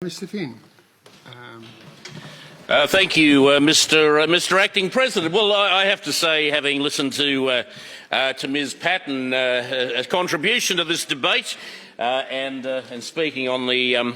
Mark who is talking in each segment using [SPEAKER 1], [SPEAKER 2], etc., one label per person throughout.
[SPEAKER 1] Mr Finn.
[SPEAKER 2] Thank you, Mr Acting President. Well, I have to say, having listened to Ms Patton's contribution to this debate and speaking on the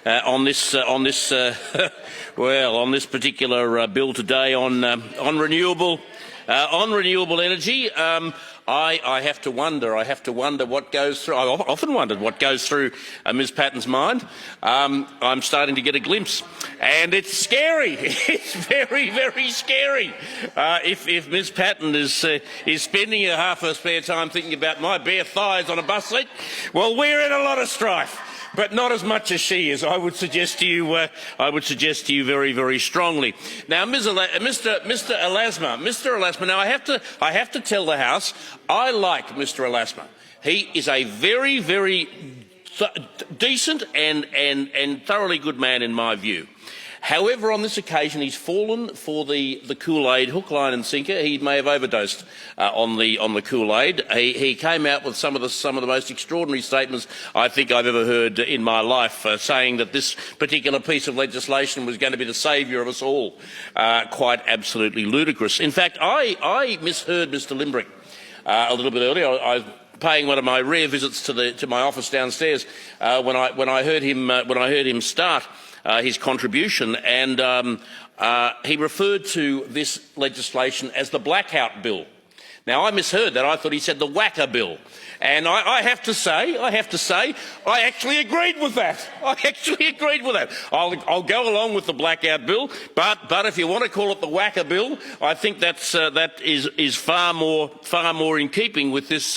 [SPEAKER 2] on this particular bill today on renewable energy, I have to wonder. What goes through. I've often wondered what goes through Ms Patton's mind. I'm starting to get a glimpse, and it's scary. It's very, very scary. If Ms Patton is spending half her spare time thinking about my bare thighs on a bus seat, well, we're in a lot of strife. But not as much as she is. I would suggest to you. Very, very strongly. Now, Mr. Alasma. Now, I have to tell the House, I like Mr. Alasma. He is a very, very decent and thoroughly good man in my view. However, on this occasion, he's fallen for the Kool-Aid hook, line and sinker. He may have overdosed on the Kool-Aid. He came out with some of the most extraordinary statements I think I've ever heard in my life, saying that this particular piece of legislation was going to be the saviour of us all. Quite absolutely ludicrous. In fact, I misheard Mr. Limbrick a little bit earlier. I was paying one of my rare visits to my office downstairs when I heard him start his contribution, and he referred to this legislation as the blackout bill. Now, I misheard that. I thought he said the whacker bill. And I have to say, I actually agreed with that. I'll go along with the blackout bill, but if you want to call it the whacker bill, I think that is far more in keeping with this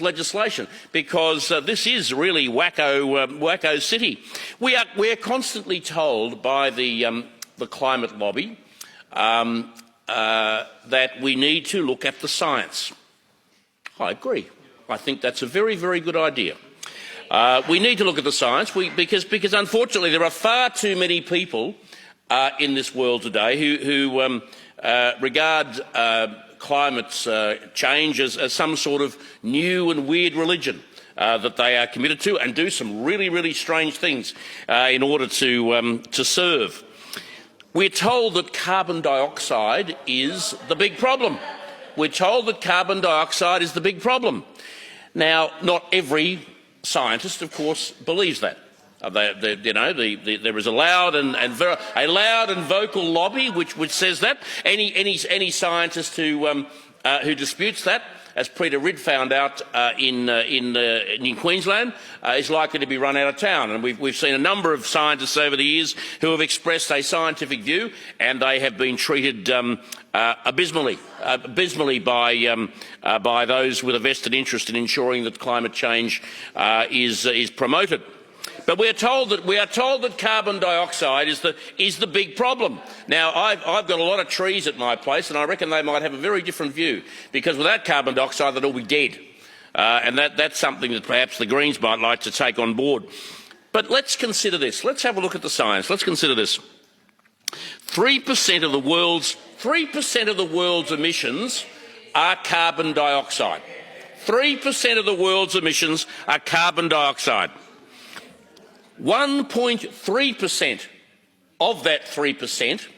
[SPEAKER 2] legislation, because this is really wacko city. We are constantly told by the climate lobby that we need to look at the science. I agree. I think that's a very, very good idea. We need to look at the science because unfortunately there are far too many people in this world today who regard climate change as some sort of new and weird religion that they are committed to, and do some really, really strange things in order to serve. We're told that carbon dioxide is the big problem. Now, not every scientist, of course, believes that. There is a loud and vocal lobby which says that. Any scientist who disputes that, as Peter Ridd found out in Queensland, is likely to be run out of town. And we've seen a number of scientists over the years who have expressed a scientific view, and they have been treated abysmally by those with a vested interest in ensuring that climate change is promoted. But we are told that carbon dioxide is the big problem. Now, I've got a lot of trees at my place, and I reckon they might have a very different view, because without carbon dioxide they'd all be dead, and that's something that perhaps the Greens might like to take on board. But let's consider this. Let's have a look at the science. Let's consider this. 3% of the world's emissions are carbon dioxide. 3% of the world's emissions are carbon dioxide. 1.3% of that 3%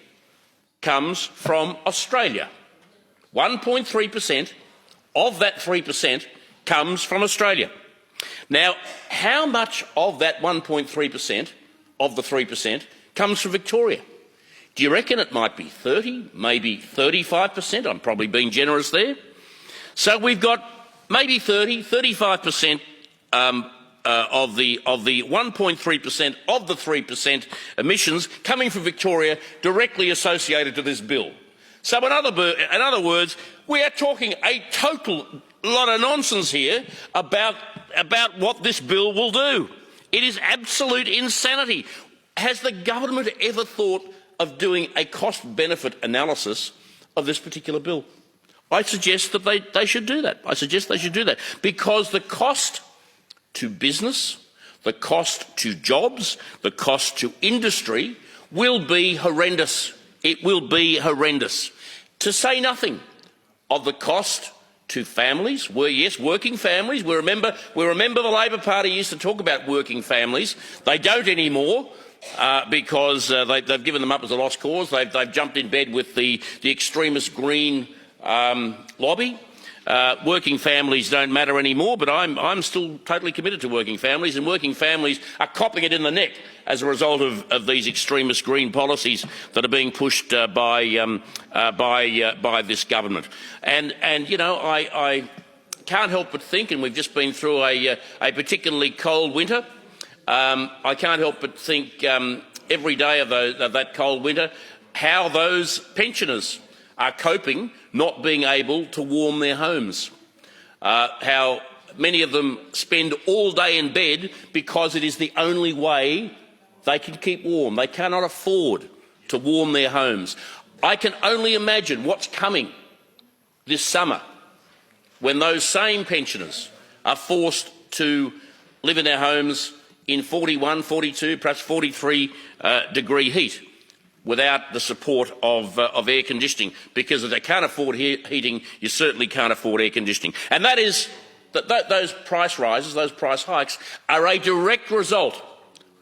[SPEAKER 2] comes from Australia. 1.3% of that 3% comes from Australia. Now, how much of that 1.3% of the 3% comes from Victoria? Do you reckon it might be 30, maybe 35%? I'm probably being generous there. So we've got maybe 30, 35% of the 1.3% of the 3% emissions coming from Victoria directly associated to this bill. So in other words, we are talking a total lot of nonsense here about what this bill will do. It is absolute insanity. Has the government ever thought of doing a cost-benefit analysis of this particular bill? I suggest that they should do that. Because the cost to business, the cost to jobs, the cost to industry will be horrendous. It will be horrendous. To say nothing of the cost to families. Yes, working families. We remember the Labor Party used to talk about working families. They don't anymore. because they've given them up as a lost cause. They've jumped in bed with the extremist Green lobby. Working families don't matter anymore, but I'm still totally committed to working families, and working families are copping it in the neck as a result of these extremist Green policies that are being pushed by this government. And you know, I can't help but think, and we've just been through a particularly cold winter. I can't help but think every day of that cold winter how those pensioners are coping, not being able to warm their homes. How many of them spend all day in bed because it is the only way they can keep warm. They cannot afford to warm their homes. I can only imagine what's coming this summer when those same pensioners are forced to live in their homes in 41, 42, perhaps 43 degree heat without the support of air conditioning, because if they can't afford heating, you certainly can't afford air conditioning. And that is those price rises, those price hikes, are a direct result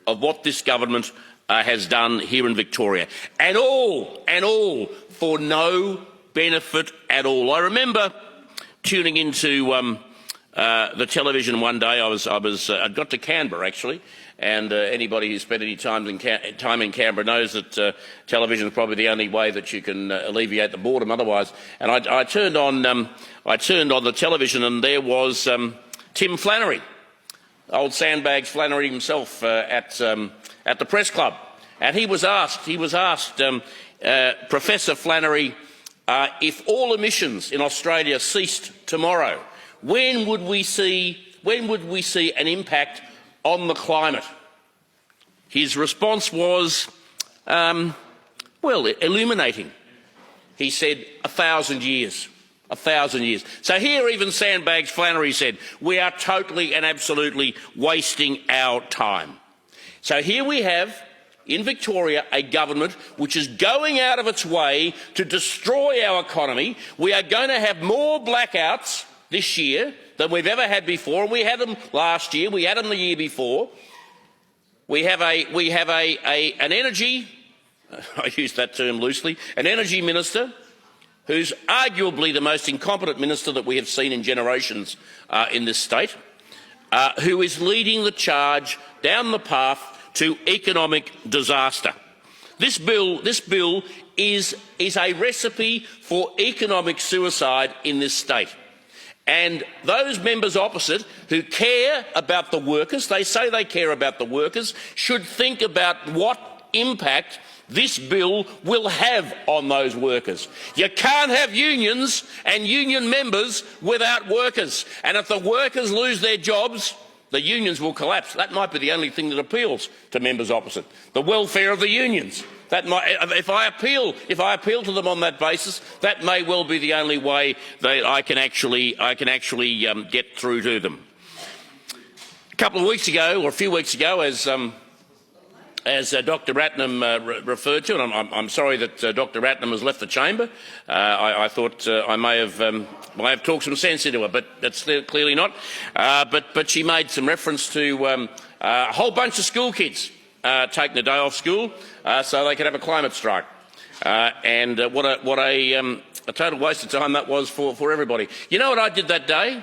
[SPEAKER 2] of what this government has done here in Victoria, and all for no benefit at all. I remember tuning into the television one day. I'd got to Canberra actually, and anybody who's spent any time in Canberra knows that television is probably the only way that you can alleviate the boredom otherwise. And I turned on the television, and there was Tim Flannery, old Sandbags Flannery himself, at the press club, and he was asked, Professor Flannery, if all emissions in Australia ceased tomorrow, when would we see an impact on the climate? His response was, well, illuminating. He said, 1,000 years. 1,000 years. So here even Sandbags Flannery said, we are totally and absolutely wasting our time. So here we have, in Victoria, a government which is going out of its way to destroy our economy. We are going to have more blackouts this year than we've ever had before. We had them last year. We had them the year before. We have an energy, I use that term loosely, an energy minister who's arguably the most incompetent minister that we have seen in generations in this state, who is leading the charge down the path to economic disaster. This bill is a recipe for economic suicide in this state. And those members opposite who care about the workers, they say they care about the workers, should think about what impact this bill will have on those workers. You can't have unions and union members without workers. And if the workers lose their jobs, the unions will collapse. That might be the only thing that appeals to members opposite, the welfare of the unions. That might, if I appeal to them on that basis, that may well be the only way that I can actually get through to them. A couple of weeks ago, or a few weeks ago, as Dr. Ratnam referred to, and I'm sorry that Dr. Ratnam has left the chamber. I thought I may have talked some sense into her, but that's clearly not. But she made some reference to a whole bunch of school kids taking a day off school so they could have a climate strike, and what a total waste of time that was for everybody. You know what I did that day?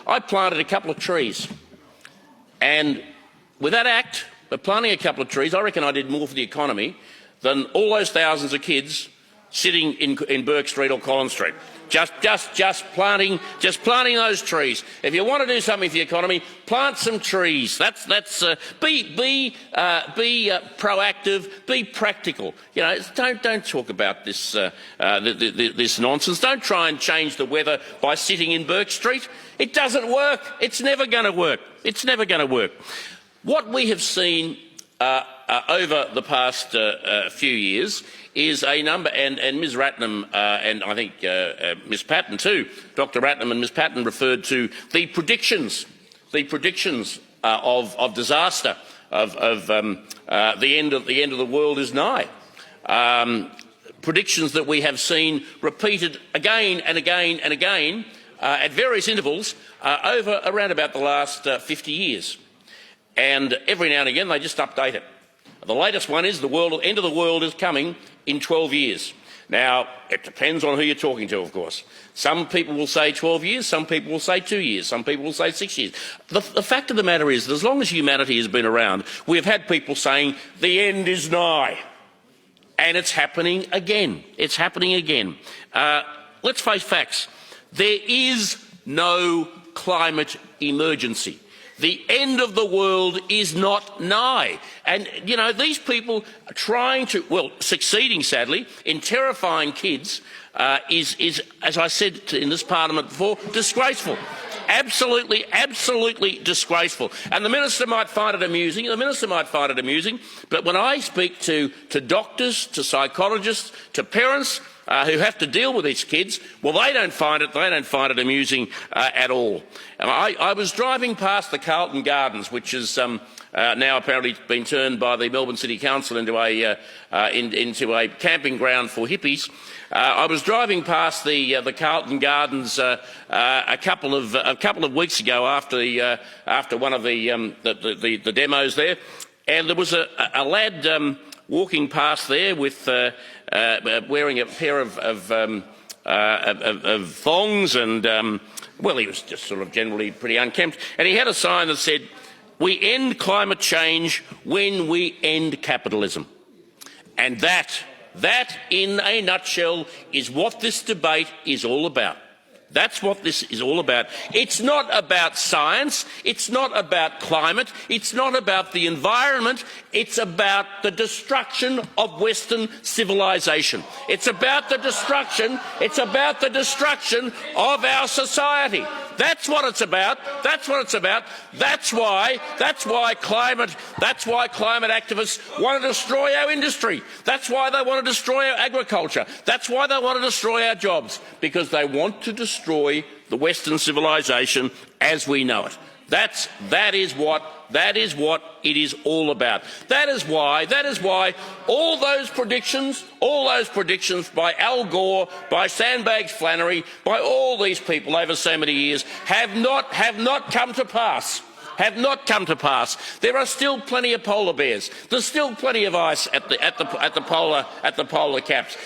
[SPEAKER 2] I planted a couple of trees, and with that act of planting a couple of trees, I reckon I did more for the economy than all those thousands of kids sitting in Burke Street or Collins Street. Just planting those trees. If you want to do something for the economy, plant some trees. Be proactive. Be practical. You know, don't talk about this this nonsense. Don't try and change the weather by sitting in Burke Street. It doesn't work. It's never going to work. It's never going to work. What we have seen over the past few years is a number, and Ms Ratnam and I think Ms Patton too, Dr Ratnam and Ms Patton referred to the predictions of disaster, of the end of the world is nigh. Predictions that we have seen repeated again and again and again at various intervals over around about the last 50 years. And every now and again they just update it. The latest one is the end of the world is coming in 12 years. Now, it depends on who you're talking to, of course. Some people will say 12 years, some people will say 2 years, some people will say 6 years. The fact of the matter is that as long as humanity has been around, we have had people saying the end is nigh. And it's happening again. It's happening again. Let's face facts. There is no climate emergency. The end of the world is not nigh. And, you know, these people are trying to, well, succeeding, sadly, in terrifying kids is, as I said in this parliament before, disgraceful. Absolutely, absolutely disgraceful. And the minister might find it amusing, but when I speak to doctors, to psychologists, to parents who have to deal with these kids, well, they don't find it amusing at all. And I was driving past the Carlton Gardens, which is now apparently been turned by the Melbourne City Council into a camping ground for hippies. I was driving past the Carlton Gardens a couple of weeks ago after one of the demos there, and there was a lad walking past there with wearing a pair of thongs and well, he was just sort of generally pretty unkempt, and he had a sign that said, "We end climate change when we end capitalism." And that, in a nutshell, is what this debate is all about. That's what this is all about. It's not about science. It's not about climate. It's not about the environment. It's about the destruction of Western civilization. It's about the destruction. It's about the destruction of our society. That's what it's about. That's what it's about. That's why climate activists want to destroy our industry. That's why they want to destroy our agriculture. That's why they want to destroy our jobs, because they want to destroy the Western civilization as we know it. That is what it is all about. That is why all those predictions by Al Gore, by Sandbags Flannery, by all these people over so many years have not come to pass. There are still plenty of polar bears. There's still plenty of ice at the polar caps.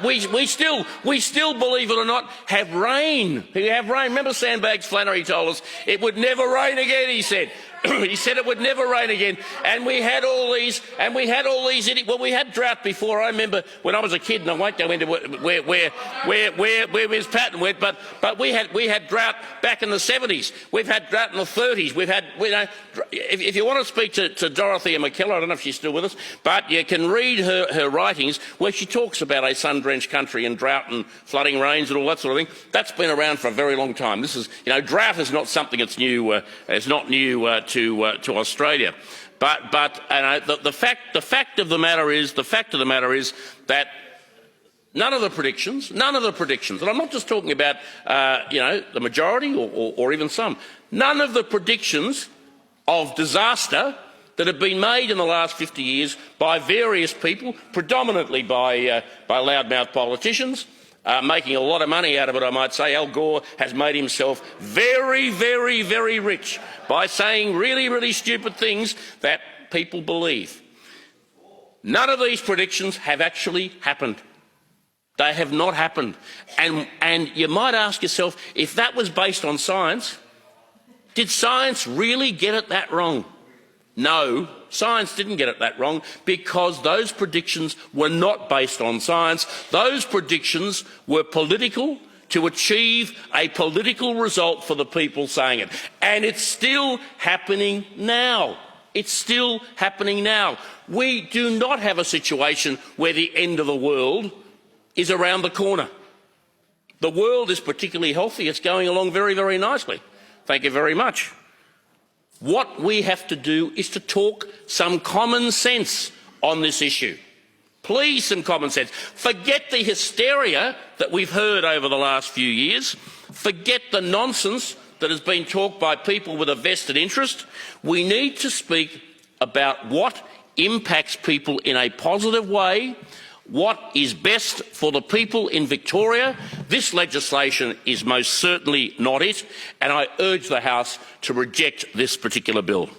[SPEAKER 2] We still, believe it or not, have rain. We have rain. Remember, Sandbags Flannery told us it would never rain again. He said. He said it would never rain again, and we had all these. Well, we had drought before. I remember when I was a kid, and I won't go into where Ms. Patton went, but we had drought back in the 70s. We've had drought in the 30s. We've had, if you want to speak to Dorothea McKellar, I don't know if she's still with us, but you can read her writings where she talks about a sun-drenched country and drought and flooding rains and all that sort of thing. That's been around for a very long time. This is, drought is not something that's new. It's not new to Australia, but the fact of the matter is that none of the predictions, and I'm not just talking about the majority or even some, none of the predictions of disaster that have been made in the last 50 years by various people, predominantly by loudmouth politicians, making a lot of money out of it, I might say. Al Gore has made himself very, very, very rich by saying really, really stupid things that people believe. None of these predictions have actually happened. They have not happened. And you might ask yourself, if that was based on science, did science really get it that wrong? No, science didn't get it that wrong, because those predictions were not based on science. Those predictions were political, to achieve a political result for the people saying it. And it's still happening now. It's still happening now. We do not have a situation where the end of the world is around the corner. The world is particularly healthy. It's going along very, very nicely. Thank you very much. What we have to do is to talk some common sense on this issue. Please, some common sense. Forget the hysteria that we've heard over the last few years. Forget the nonsense that has been talked by people with a vested interest. We need to speak about what impacts people in a positive way, what is best for the people in Victoria. This legislation is most certainly not it, and I urge the House to reject this particular bill.